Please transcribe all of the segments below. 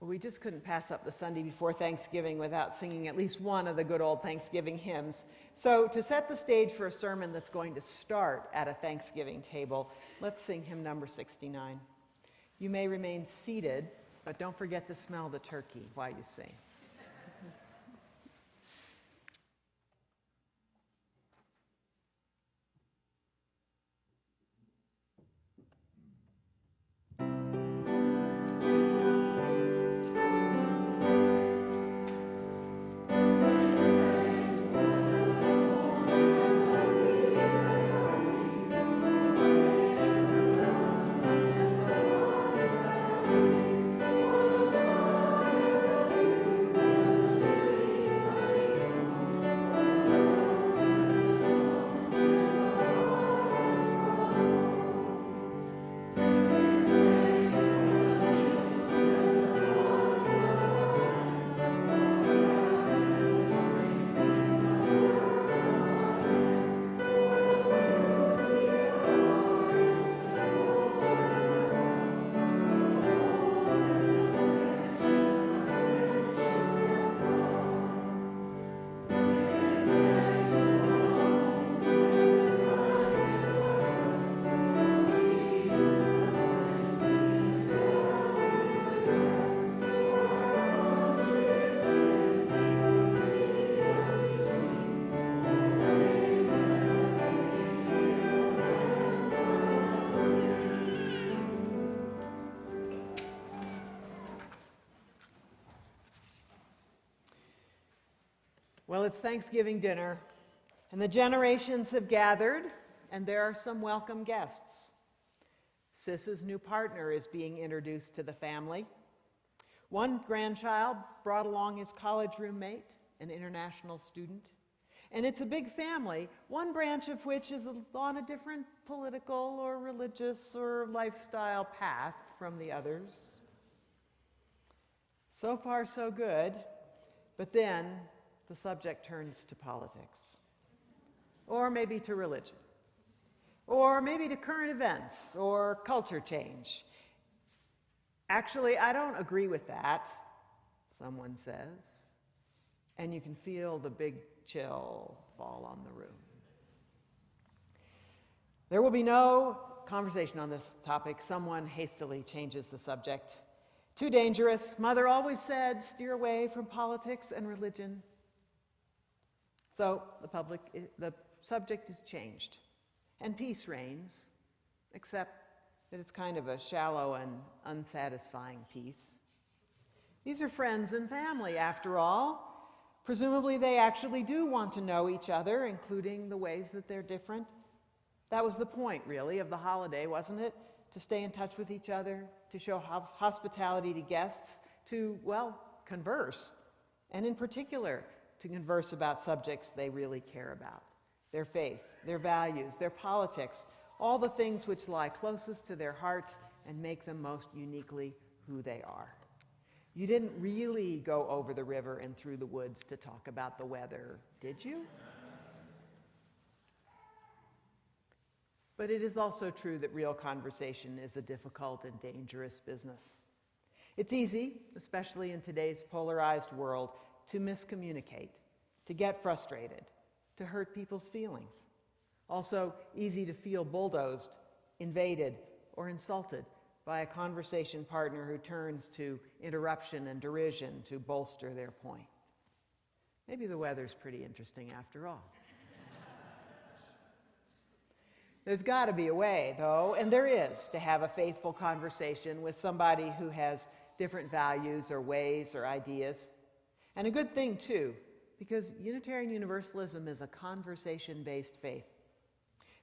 We just couldn't pass up the Sunday before Thanksgiving without singing at least one of the good old Thanksgiving hymns. So to set the stage for a sermon that's going to start at a Thanksgiving table, let's sing hymn number 69. You may remain seated, but don't forget to smell the turkey while you sing. Well, it's Thanksgiving dinner, and the generations have gathered, and there are some welcome guests. Sis's new partner is being introduced to the family. One grandchild brought along his college roommate, an international student. And it's a big family, one branch of which is on a different political or religious or lifestyle path from the others. So far, so good, but then the subject turns to politics, or maybe to religion, or maybe to current events or culture change. Actually, I don't agree with that, someone says, and you can feel the big chill fall on the room. There will be no conversation on this topic. Someone hastily changes the subject. Too dangerous. Mother always said, steer away from politics and religion. So the subject is changed, and peace reigns, except that it's kind of a shallow and unsatisfying peace. These are friends and family, after all. Presumably they actually do want to know each other, including the ways that they're different. That was the point, really, of the holiday, wasn't it? To stay in touch with each other, to show hospitality to guests, to, well, converse, and in particular, to converse about subjects they really care about, their faith, their values, their politics, all the things which lie closest to their hearts and make them most uniquely who they are. You didn't really go over the river and through the woods to talk about the weather, did you? But it is also true that real conversation is a difficult and dangerous business. It's easy, especially in today's polarized world, to miscommunicate, to get frustrated, to hurt people's feelings. Also, easy to feel bulldozed, invaded, or insulted by a conversation partner who turns to interruption and derision to bolster their point. Maybe the weather's pretty interesting after all. There's got to be a way, though, and there is, to have a faithful conversation with somebody who has different values or ways or ideas. And a good thing, too, because Unitarian Universalism is a conversation-based faith.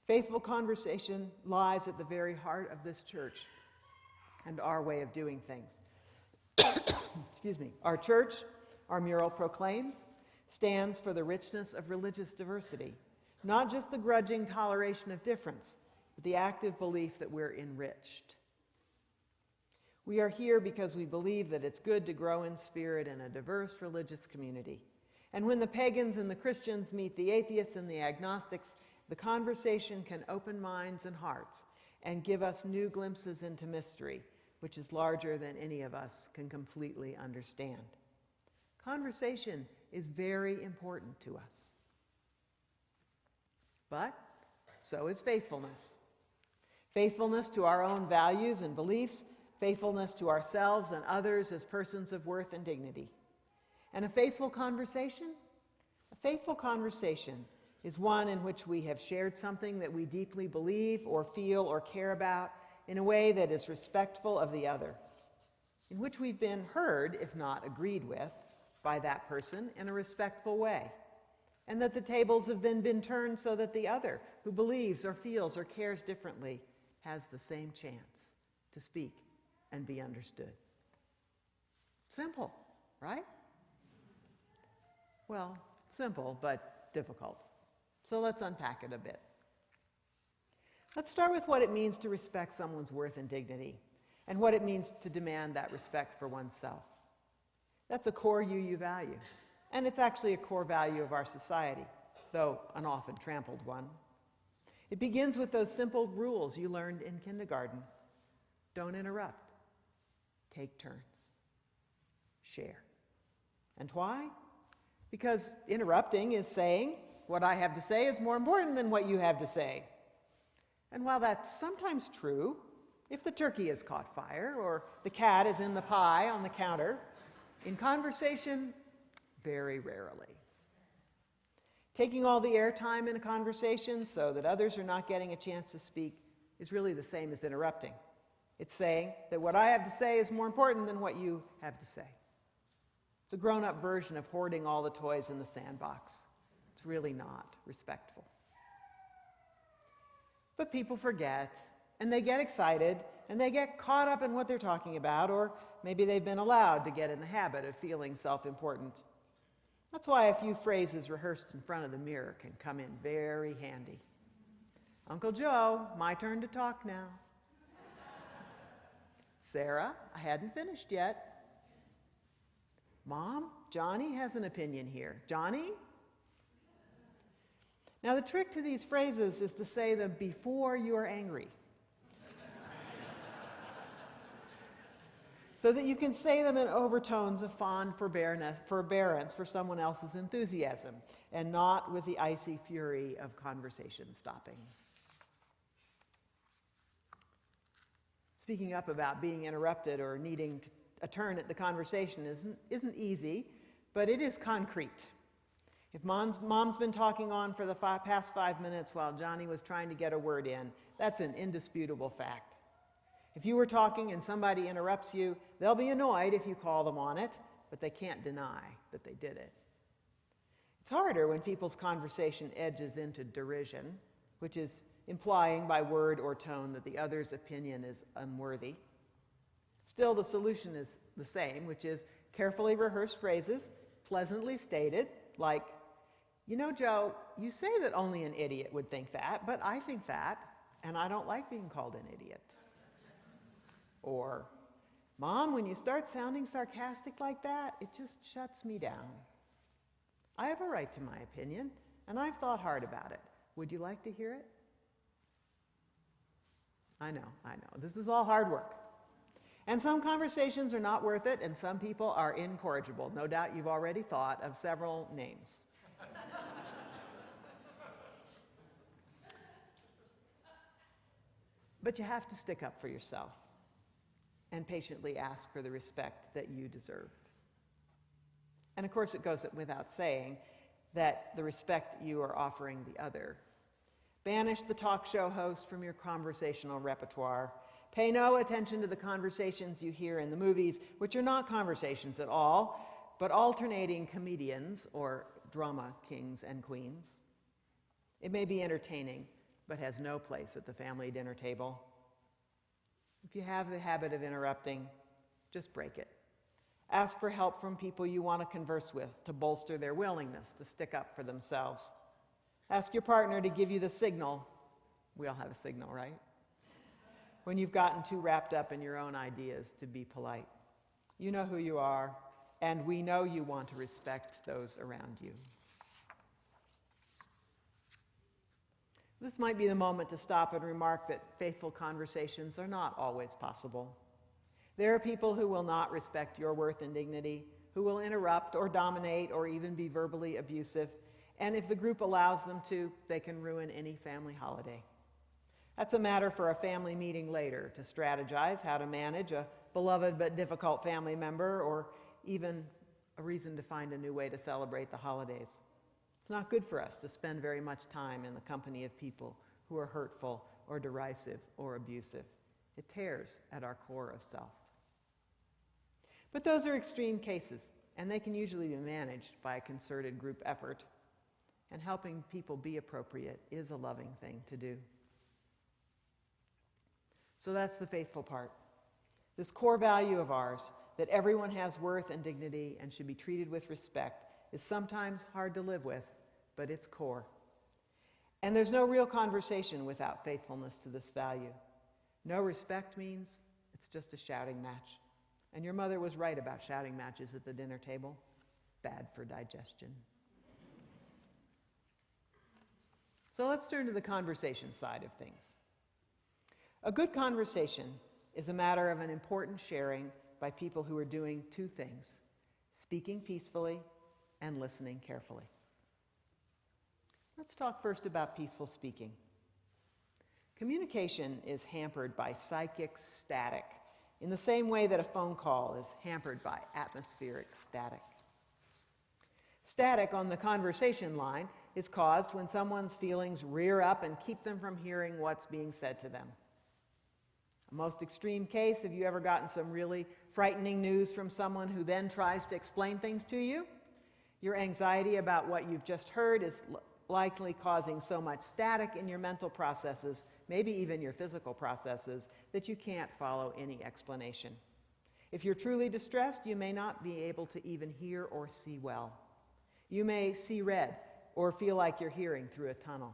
Faithful conversation lies at the very heart of this church and our way of doing things. Excuse me. Our church, our mural proclaims, stands for the richness of religious diversity, not just the grudging toleration of difference, but the active belief that we're enriched. We are here because we believe that it's good to grow in spirit in a diverse religious community. And when the pagans and the Christians meet the atheists and the agnostics, the conversation can open minds and hearts and give us new glimpses into mystery which is larger than any of us can completely understand. Conversation is very important to us. But so is faithfulness. Faithfulness to our own values and beliefs, faithfulness to ourselves and others as persons of worth and dignity. And a faithful conversation is one in which we have shared something that we deeply believe or feel or care about in a way that is respectful of the other, in which we've been heard, if not agreed with, by that person in a respectful way, and that the tables have then been turned so that the other who believes or feels or cares differently has the same chance to speak and be understood. Simple, right? Well, simple, but difficult. So let's unpack it a bit. Let's start with what it means to respect someone's worth and dignity, and what it means to demand that respect for oneself. That's a core UU value, and it's actually a core value of our society, though an often trampled one. It begins with those simple rules you learned in kindergarten. Don't interrupt. Take turns. Share. And why? Because interrupting is saying, what I have to say is more important than what you have to say. And while that's sometimes true, if the turkey has caught fire or the cat is in the pie on the counter, in conversation, very rarely. Taking all the airtime in a conversation so that others are not getting a chance to speak is really the same as interrupting. It's saying that what I have to say is more important than what you have to say. It's a grown-up version of hoarding all the toys in the sandbox. It's really not respectful. But people forget, and they get excited, and they get caught up in what they're talking about, or maybe they've been allowed to get in the habit of feeling self-important. That's why a few phrases rehearsed in front of the mirror can come in very handy. Uncle Joe, my turn to talk now. Sarah, I hadn't finished yet. Mom, Johnny has an opinion here. Johnny? Now the trick to these phrases is to say them before you are angry, so that you can say them in overtones of fond forbearance for someone else's enthusiasm, and not with the icy fury of conversation stopping. Speaking up about being interrupted or needing a turn at the conversation isn't easy, but it is concrete. If mom's been talking on for the past 5 minutes while Johnny was trying to get a word in, that's an indisputable fact. If you were talking and somebody interrupts you, they'll be annoyed if you call them on it, but they can't deny that they did it. It's harder when people's conversation edges into derision, which is implying by word or tone that the other's opinion is unworthy. Still, the solution is the same, which is carefully rehearsed phrases, pleasantly stated, like, you know, Joe, you say that only an idiot would think that, but I think that, and I don't like being called an idiot. Or, Mom, when you start sounding sarcastic like that, it just shuts me down. I have a right to my opinion, and I've thought hard about it. Would you like to hear it? I know. This is all hard work. And some conversations are not worth it, and some people are incorrigible. No doubt you've already thought of several names. But you have to stick up for yourself and patiently ask for the respect that you deserve. And of course, it goes without saying that the respect you are offering the other. Banish the talk show host from your conversational repertoire. Pay no attention to the conversations you hear in the movies, which are not conversations at all, but alternating comedians or drama kings and queens. It may be entertaining, but has no place at the family dinner table. If you have the habit of interrupting, just break it. Ask for help from people you want to converse with to bolster their willingness to stick up for themselves. Ask your partner to give you the signal. We all have a signal, right? When you've gotten too wrapped up in your own ideas to be polite. You know who you are, and we know you want to respect those around you. This might be the moment to stop and remark that faithful conversations are not always possible. There are people who will not respect your worth and dignity, who will interrupt or dominate or even be verbally abusive, and if the group allows them to, they can ruin any family holiday. That's a matter for a family meeting later to strategize how to manage a beloved but difficult family member, or even a reason to find a new way to celebrate the holidays. It's not good for us to spend very much time in the company of people who are hurtful or derisive or abusive. It tears at our core of self. But those are extreme cases, and they can usually be managed by a concerted group effort. And helping people be appropriate is a loving thing to do. So that's the faithful part. This core value of ours, that everyone has worth and dignity and should be treated with respect, is sometimes hard to live with, but it's core. And there's no real conversation without faithfulness to this value. No respect means it's just a shouting match. And your mother was right about shouting matches at the dinner table. Bad for digestion. So let's turn to the conversation side of things. A good conversation is a matter of an important sharing by people who are doing two things: speaking peacefully and listening carefully. Let's talk first about peaceful speaking. Communication is hampered by psychic static, in the same way that a phone call is hampered by atmospheric static. Static on the conversation line is caused when someone's feelings rear up and keep them from hearing what's being said to them. A most extreme case, have you ever gotten some really frightening news from someone who then tries to explain things to you? Your anxiety about what you've just heard is likely causing so much static in your mental processes, maybe even your physical processes, that you can't follow any explanation. If you're truly distressed, you may not be able to even hear or see well. You may see red or feel like you're hearing through a tunnel.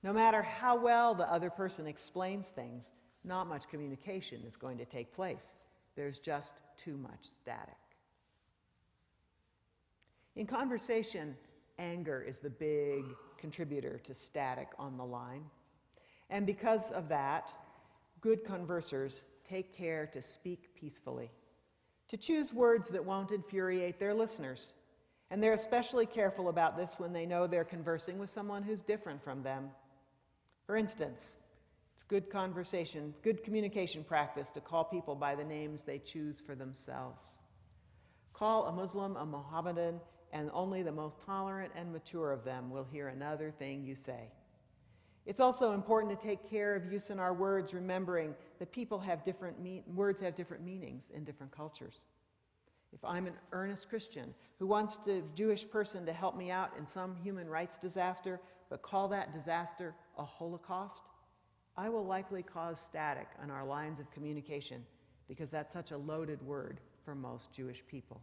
No matter how well the other person explains things, not much communication is going to take place. There's just too much static. In conversation, anger is the big contributor to static on the line. And because of that, good conversers take care to speak peacefully, to choose words that won't infuriate their listeners. And they're especially careful about this when they know they're conversing with someone who's different from them. For instance, it's good communication practice to call people by the names they choose for themselves. Call a Muslim a Mohammedan, and only the most tolerant and mature of them will hear another thing you say. It's also important to take care of use in our words, remembering that words have different meanings in different cultures. If I'm an earnest Christian who wants the Jewish person to help me out in some human rights disaster, but call that disaster a Holocaust, I will likely cause static on our lines of communication, because that's such a loaded word for most Jewish people.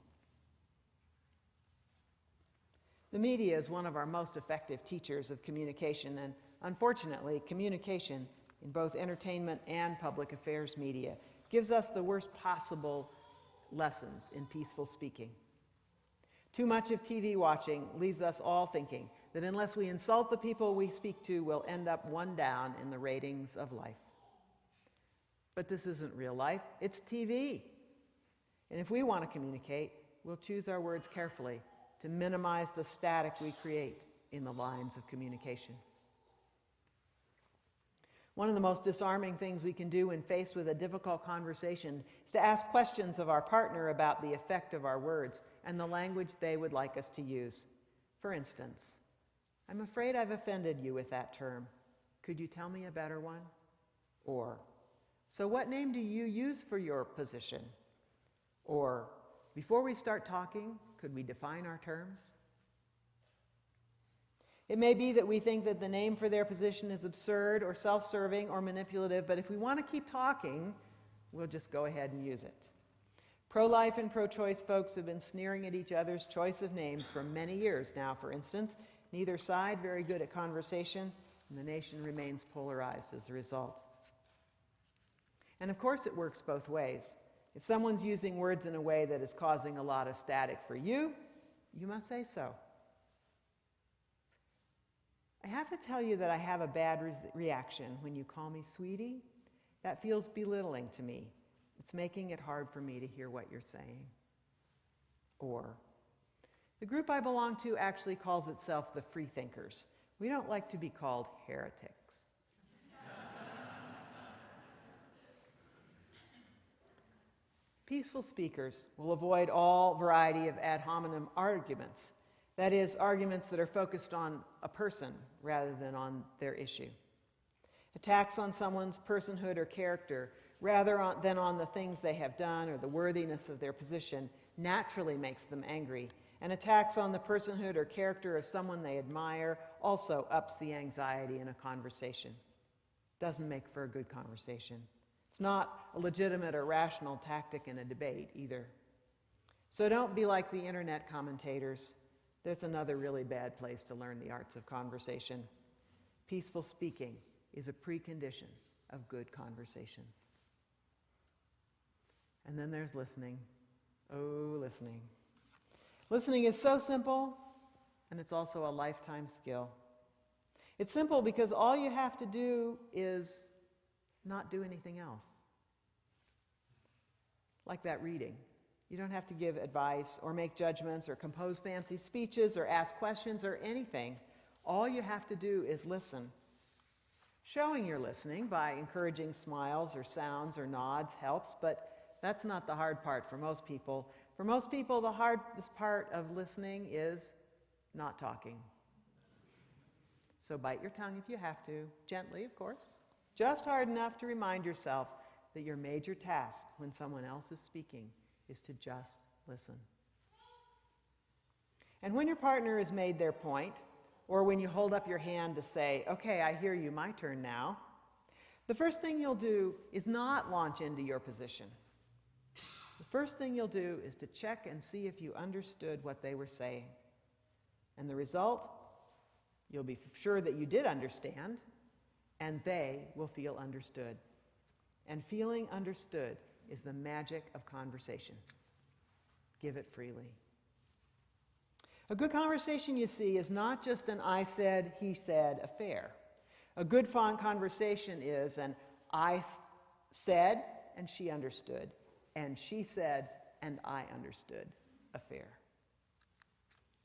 The media is one of our most effective teachers of communication, and unfortunately, communication in both entertainment and public affairs media gives us the worst possible lessons in peaceful speaking. Too much of TV watching leaves us all thinking that unless we insult the people we speak to, we'll end up one down in the ratings of life. But this isn't real life, it's TV. And if we want to communicate, we'll choose our words carefully to minimize the static we create in the lines of communication. One of the most disarming things we can do when faced with a difficult conversation is to ask questions of our partner about the effect of our words and the language they would like us to use. For instance, I'm afraid I've offended you with that term. Could you tell me a better one? Or, so what name do you use for your position? Or, before we start talking, could we define our terms? It may be that we think that the name for their position is absurd or self-serving or manipulative, but if we want to keep talking, we'll just go ahead and use it. Pro-life and pro-choice folks have been sneering at each other's choice of names for many years now, for instance. Neither side very good at conversation, and the nation remains polarized as a result. And of course it works both ways. If someone's using words in a way that is causing a lot of static for you, you must say so. I have to tell you that I have a bad reaction when you call me sweetie. That feels belittling to me. It's making it hard for me to hear what you're saying. Or, the group I belong to actually calls itself the Freethinkers. We don't like to be called heretics. Peaceful speakers will avoid all variety of ad hominem arguments. That is, arguments that are focused on a person rather than on their issue. Attacks on someone's personhood or character rather than on the things they have done or the worthiness of their position naturally makes them angry. And attacks on the personhood or character of someone they admire also ups the anxiety in a conversation. Doesn't make for a good conversation. It's not a legitimate or rational tactic in a debate either. So don't be like the internet commentators. There's another really bad place to learn the arts of conversation. Peaceful speaking is a precondition of good conversations. And then there's listening. Oh, listening. Listening is so simple, and it's also a lifetime skill. It's simple because all you have to do is not do anything else. Like that reading. You don't have to give advice or make judgments or compose fancy speeches or ask questions or anything. All you have to do is listen. Showing you're listening by encouraging smiles or sounds or nods helps, but that's not the hard part for most people. For most people, the hardest part of listening is not talking. So bite your tongue if you have to, gently, of course. Just hard enough to remind yourself that your major task when someone else is speaking is to just listen. And when your partner has made their point, or when you hold up your hand to say, okay, I hear you, my turn now, the first thing you'll do is not launch into your position. The first thing you'll do is to check and see if you understood what they were saying. And the result, you'll be sure that you did understand, and they will feel understood. And feeling understood is the magic of conversation. Give it freely. A good conversation, you see, is not just an I said, he said affair. A good conversation is an I said and she understood, and she said and I understood affair.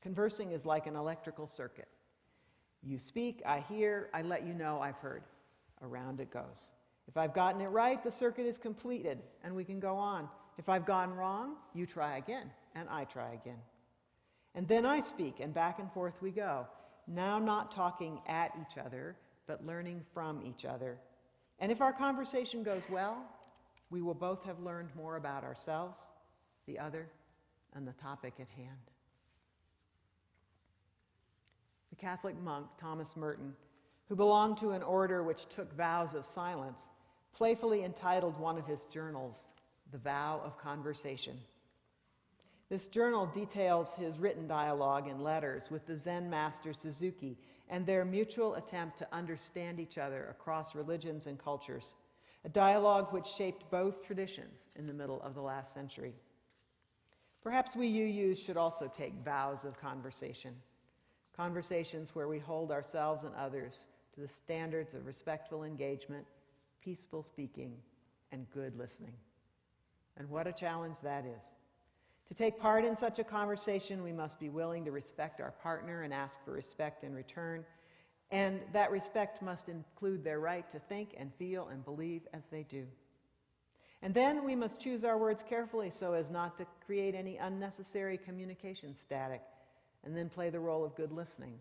Conversing is like an electrical circuit. You speak, I hear, I let you know I've heard. Around it goes. If I've gotten it right, the circuit is completed and we can go on. If I've gone wrong, you try again and I try again. And then I speak, and back and forth we go. Now not talking at each other, but learning from each other. And if our conversation goes well, we will both have learned more about ourselves, the other, and the topic at hand. The Catholic monk Thomas Merton, who belonged to an order which took vows of silence, playfully entitled one of his journals, The Vow of Conversation. This journal details his written dialogue and letters with the Zen master Suzuki and their mutual attempt to understand each other across religions and cultures, a dialogue which shaped both traditions in the middle of the last century. Perhaps we UUs should also take vows of conversation, conversations where we hold ourselves and others to the standards of respectful engagement, peaceful speaking, and good listening. And what a challenge that is. To take part in such a conversation, we must be willing to respect our partner and ask for respect in return. And that respect must include their right to think and feel and believe as they do. And then we must choose our words carefully so as not to create any unnecessary communication static, and then play the role of good listening,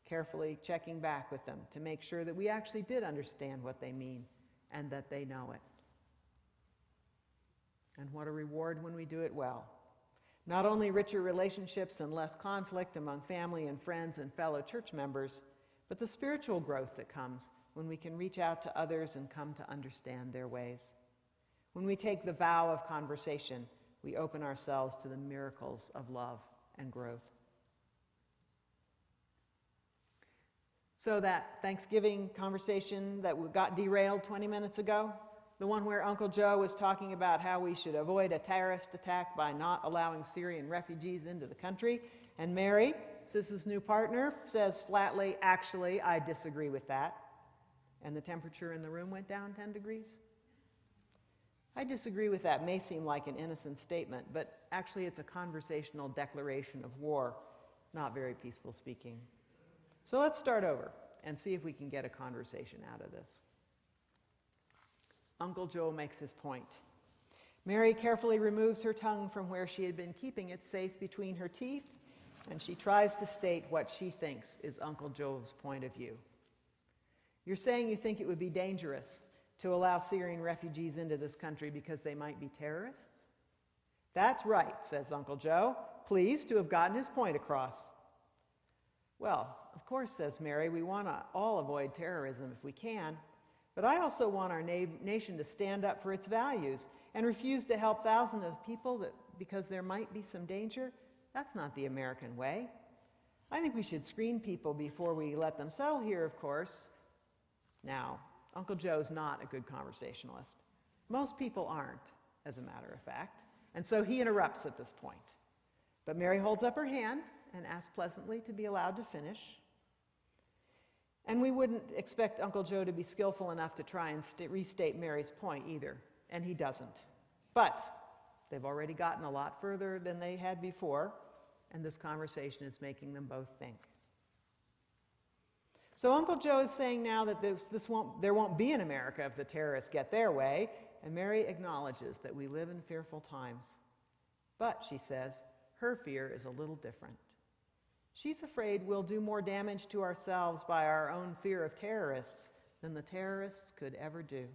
carefully checking back with them to make sure that we actually did understand what they mean and that they know it. And what a reward when we do it well. Not only richer relationships and less conflict among family and friends and fellow church members, but the spiritual growth that comes when we can reach out to others and come to understand their ways. When we take the vow of conversation, we open ourselves to the miracles of love and growth. So that Thanksgiving conversation that got derailed 20 minutes ago, the one where Uncle Joe was talking about how we should avoid a terrorist attack by not allowing Syrian refugees into the country, and Mary, Sis's new partner, says flatly, actually, I disagree with that. And the temperature in the room went down 10 degrees. I disagree with that. It may seem like an innocent statement, but actually it's a conversational declaration of war, not very peaceful speaking. So let's start over and see if we can get a conversation out of this. Uncle Joe makes his point. Mary carefully removes her tongue from where she had been keeping it safe between her teeth, and she tries to state what she thinks is Uncle Joe's point of view. You're saying you think it would be dangerous to allow Syrian refugees into this country because they might be terrorists? That's right, says Uncle Joe, pleased to have gotten his point across. Well, of course, says Mary, we want to all avoid terrorism if we can, but I also want our nation to stand up for its values and refuse to help thousands of people because there might be some danger. That's not the American way. I think we should screen people before we let them settle here, of course. Now, Uncle Joe's not a good conversationalist. Most people aren't, as a matter of fact, and so he interrupts at this point. But Mary holds up her hand and asks pleasantly to be allowed to finish. And we wouldn't expect Uncle Joe to be skillful enough to try and restate Mary's point either, and he doesn't. But they've already gotten a lot further than they had before, and this conversation is making them both think. So Uncle Joe is saying now that there won't be an America if the terrorists get their way, and Mary acknowledges that we live in fearful times. But, she says, her fear is a little different. She's afraid we'll do more damage to ourselves by our own fear of terrorists than the terrorists could ever do.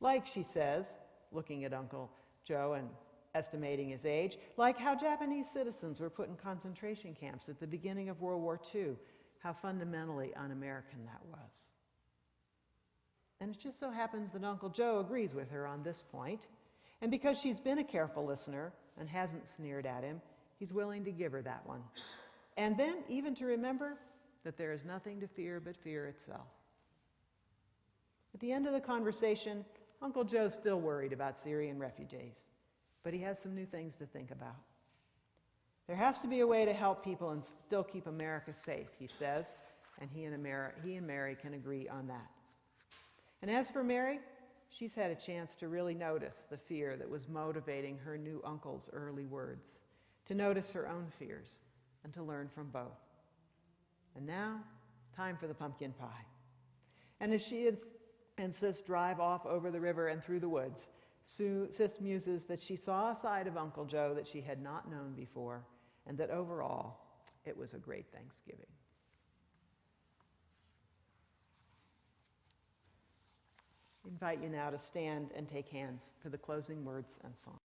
Like, she says, looking at Uncle Joe and estimating his age, like how Japanese citizens were put in concentration camps at the beginning of World War II, how fundamentally un-American that was. And it just so happens that Uncle Joe agrees with her on this point, and because she's been a careful listener and hasn't sneered at him, he's willing to give her that one. And then even to remember that there is nothing to fear but fear itself. At the end of the conversation, Uncle Joe's still worried about Syrian refugees, but he has some new things to think about. There has to be a way to help people and still keep America safe, he says, and he and Mary can agree on that. And as for Mary, she's had a chance to really notice the fear that was motivating her new uncle's early words, to notice her own fears, and to learn from both. And now, time for the pumpkin pie. And as she and Sis drive off over the river and through the woods, Sis muses that she saw a side of Uncle Joe that she had not known before, and that overall, it was a great Thanksgiving. I invite you now to stand and take hands for the closing words and song.